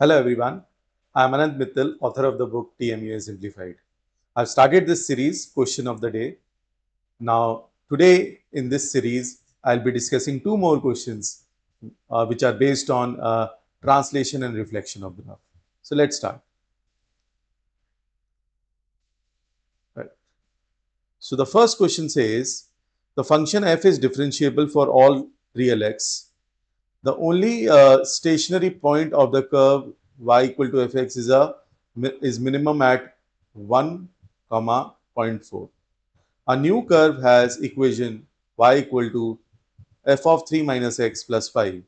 Hello everyone, I am Anand Mittal, author of the book TMUA Simplified. I've started this series, Question of the Day. Now, today in this series, I'll be discussing two more questions which are based on translation and reflection of the graph. So, let's start. Right. So, the first question says the function f is differentiable for all real x. The only stationary point of the curve y equal to fx is minimum at 1 comma zero point 0.4. A new curve has equation y equal to f of 3 minus x plus 5.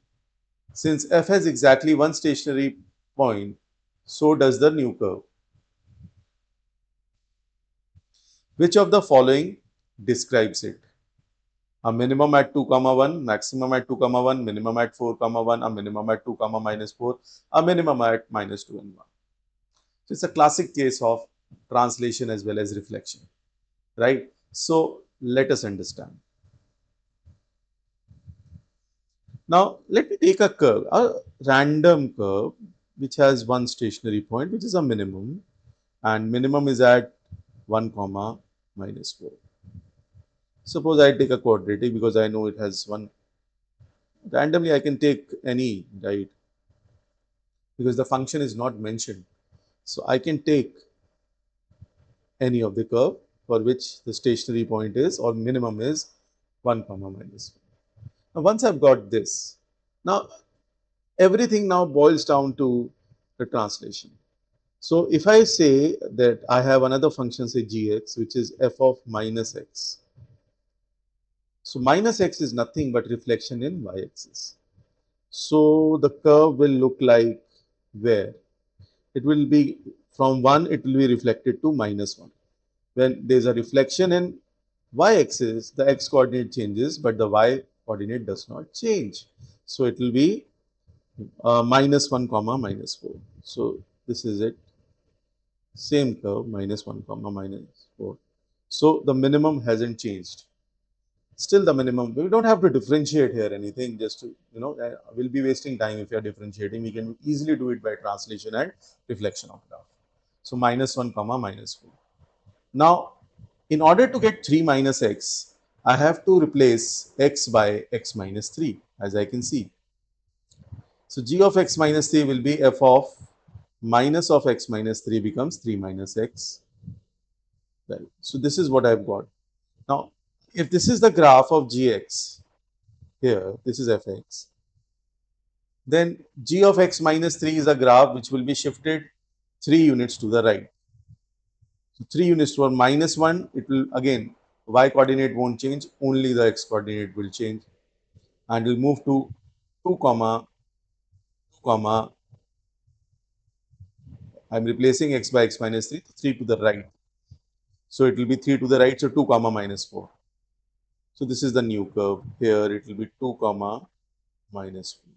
Since f has exactly one stationary point, so does the new curve. Which of the following describes it? A minimum at 2 comma 1, maximum at 2 comma 1, minimum at 4 comma 1, a minimum at 2 comma minus 4, a minimum at minus 2 and 1. So it's a classic case of translation as well as reflection, right? So let us understand. Now let me take a random curve which has one stationary point, which is a minimum, and minimum is at 1 comma minus 4. Suppose I take a quadratic because I know it has one. Randomly I can take any, right? Because the function is not mentioned. So I can take any of the curve for which the stationary point is or minimum is 1 comma minus 1. Now once I've got this, now everything now boils down to the translation. So if I say that I have another function, say gx, which is f of minus x. So minus x is nothing but reflection in y-axis. So the curve will look like where? It will be from 1, it will be reflected to minus 1. When there is a reflection in y-axis, the x coordinate changes, but the y coordinate does not change. So it will be minus 1 comma minus 4. So this is it. Same curve, minus 1 comma minus 4. So the minimum hasn't changed. Still the minimum. We don't have to differentiate here anything. Just to, we'll be wasting time if you are differentiating. We can easily do it by translation and reflection of graph. So minus 1 comma minus 4. Now, in order to get 3 minus x, I have to replace x by x minus 3, as I can see. So g of x minus 3 will be f of minus of x minus 3 becomes 3 minus x. Right. So this is what I've got. Now, if this is the graph of gx, here, this is fx, then g of x minus 3 is a graph which will be shifted 3 units to the right. So 3 units to minus 1, it will again, y coordinate won't change, only the x coordinate will change. And we'll move to 2 comma, 2 comma, I'm replacing x by x minus 3, 3 to the right. So it will be 3 to the right, so 2 comma minus 4. So this is the new curve. Here it will be 2 comma minus 4.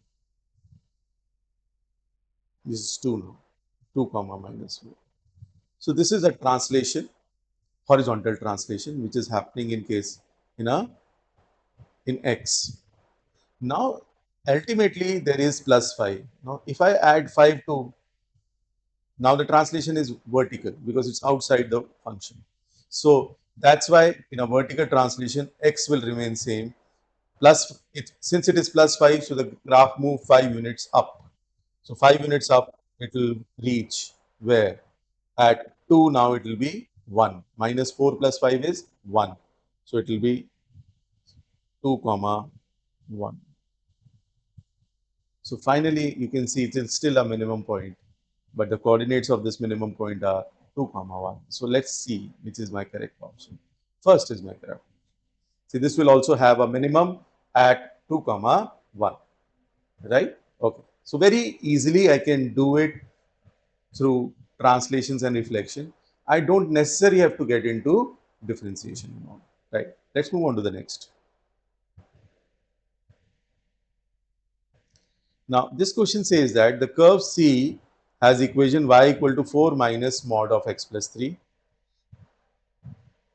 This is 2 now, 2 comma minus 4. So this is a translation, horizontal translation, which is happening in case in x. Now ultimately there is plus 5. Now if I add 5 to, now the translation is vertical because it's outside the function. So that's why in a vertical translation x will remain same. Plus it, since it is plus 5, so the graph move 5 units up. So 5 units up, it will reach where? At 2, now it will be 1. Minus 4 plus 5 is 1. So it will be 2 comma 1. So finally, you can see it is still a minimum point, but the coordinates of this minimum point are 2 comma 1. So let's see which is my correct option. First is my correct. See, this will also have a minimum at 2 comma 1, right? Okay. So very easily I can do it through translations and reflection. I don't necessarily have to get into differentiation, right? Let's move on to the next. Now, this question says that the curve C has equation y equal to 4 minus mod of x plus 3.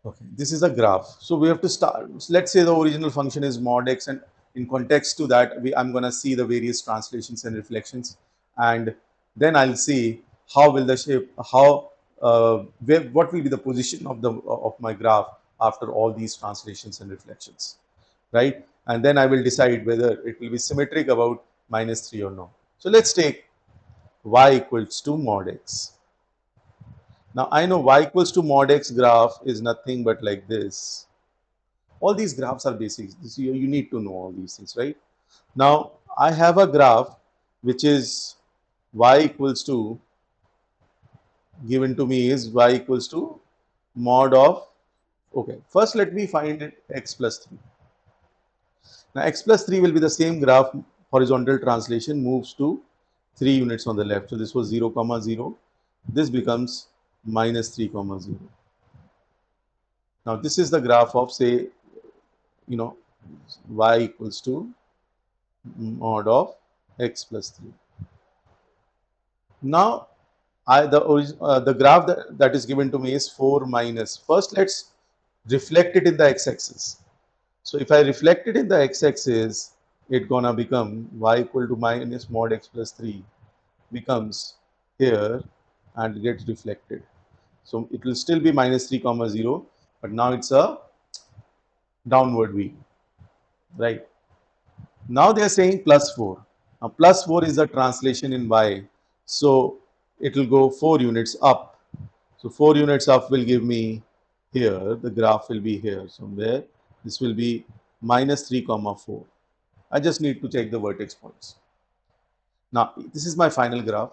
Okay, this is a graph. So we have to start. Let's say the original function is mod x, and in context to that, I'm going to see the various translations and reflections. And Then I'll see how will the shape, how, what will be the position of the of my graph after all these translations and reflections, right? And then I will decide whether it will be symmetric about minus 3 or no. So let's take y equals to mod x. Now I know y equals to mod x graph is nothing but like this. All these graphs are basics. You need to know all these things, right? Now I have a graph which is y equals to, given to me is y equals to mod of, okay, first let me find it x plus 3. Now x plus 3 will be the same graph, horizontal translation moves to 3 units on the left. So this was 0 comma 0, this becomes minus 3 comma 0. Now this is the graph of, say, you know, y equals to mod of x plus 3. Now the graph that is given to me is 4 minus. First let's reflect it in the x-axis. So if I reflect it in the x-axis, it gonna become y equal to minus mod x plus 3 becomes here and gets reflected. So it will still be minus 3 comma 0, but now it's a downward V, right? Now they are saying plus 4. Now plus 4 is the translation in y. So it will go 4 units up. So 4 units up will give me here, the graph will be here somewhere. This will be minus 3 comma 4. I just need to check the vertex points. Now this is my final graph,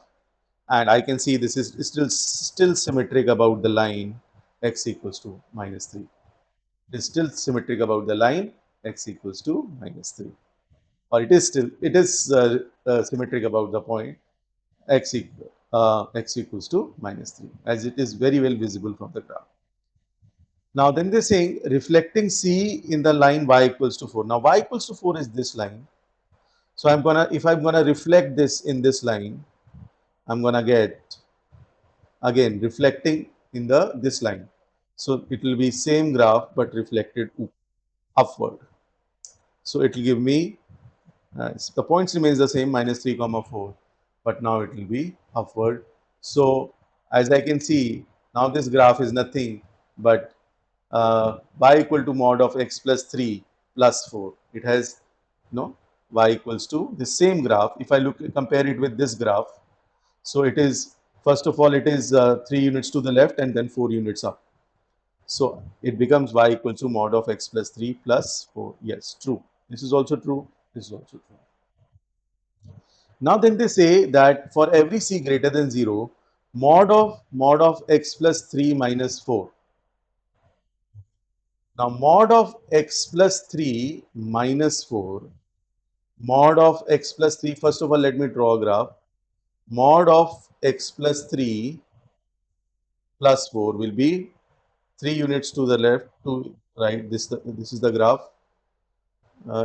and I can see this is still symmetric about the line x equals to minus 3. It is still symmetric about the line x equals to minus 3, or it is symmetric about the point x equals to minus 3, as it is very well visible from the graph. Now then they're saying reflecting C in the line y equals to 4. Now y equals to 4 is this line. So if I'm gonna reflect this in this line, I'm gonna get again reflecting in the this line. So it will be same graph but reflected upward. So it will give me the points remains the same, minus 3 comma 4, but now it will be upward. So as I can see, now this graph is nothing but y equal to mod of x plus 3 plus 4. It has no y equals to the same graph. If I compare it with this graph, so it is, first of all, it is 3 units to the left and then 4 units up. So it becomes y equals to mod of x plus 3 plus 4. Yes, true. This is also true. This is also true. Now then they say that for every c greater than 0, mod of x plus 3 minus 4. Now mod of x plus 3 minus 4, mod of x plus 3, first of all let me draw a graph. Mod of x plus 3 plus 4 will be 3 units to the left, to right, this is the graph.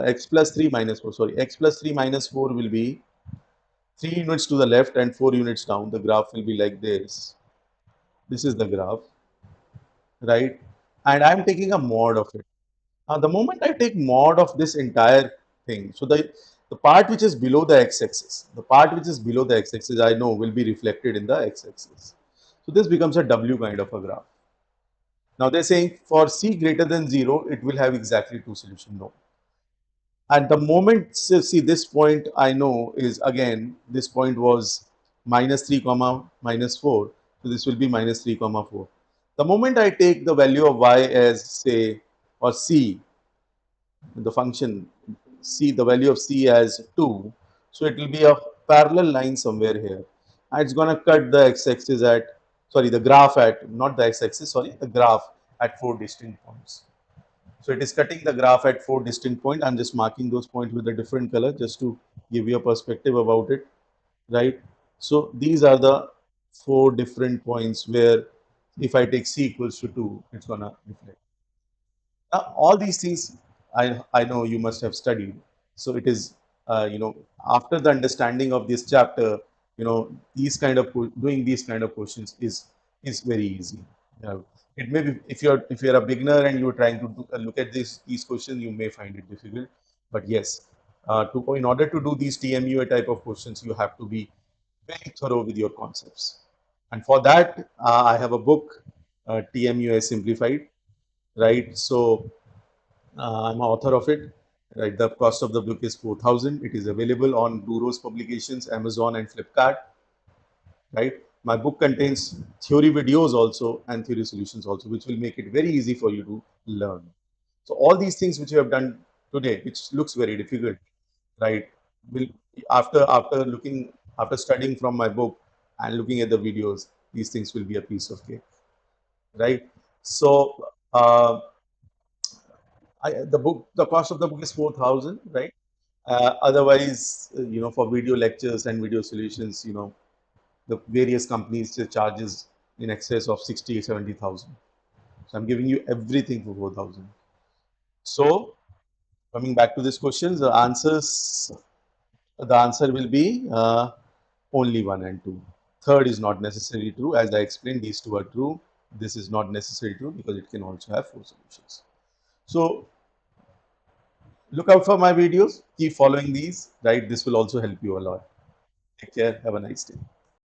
X plus 3 minus 4, sorry, x plus 3 minus 4 will be 3 units to the left and 4 units down. The graph will be like this. This is the graph, right? And I'm taking a mod of it. Now, the moment I take mod of this entire thing, so the part which is below the x-axis, the part which is below the x-axis, I know will be reflected in the x-axis. So this becomes a W kind of a graph. Now they're saying for c greater than 0, it will have exactly two solutions. No. At the moment, see this point I know is, again, this point was minus 3 comma minus 4. So this will be minus 3 comma 4. The moment I take the value of y as, say, or c, the function c, the value of c as 2, so it will be a parallel line somewhere here. And it's going to cut the x-axis at, sorry, the graph at, not the x-axis, sorry, the graph at 4 distinct points. So it is cutting the graph at 4 distinct points. I'm just marking those points with a different color just to give you a perspective about it, right? So these are the 4 different points where if I take c equals to 2, it's gonna reflect. Now, all these things I know you must have studied. So it is, after the understanding of this chapter, these kind of doing these kind of questions is very easy. It may be, if you're a beginner and you're trying to look at these questions, you may find it difficult. But yes, in order to do these TMUA type of questions, you have to be very thorough with your concepts. And for that, I have a book, TMUA Simplified, right? So I'm an author of it. Right, the cost of the book is 4,000. It is available on Bureau's publications, Amazon, and Flipkart. Right, my book contains theory videos also and theory solutions also, which will make it very easy for you to learn. So all these things which you have done today, which looks very difficult, right, will after studying from my book and looking at the videos, these things will be a piece of cake, right? So the cost of the book is 4,000, right? Otherwise, for video lectures and video solutions, the various companies charges in excess of 60, 70,000. So I'm giving you everything for 4,000. So coming back to this question, the answer will be only one and two. Third is not necessarily true. As I explained, these two are true. This is not necessarily true because it can also have four solutions. So look out for my videos. Keep following these, right? This will also help you a lot. Take care. Have a nice day.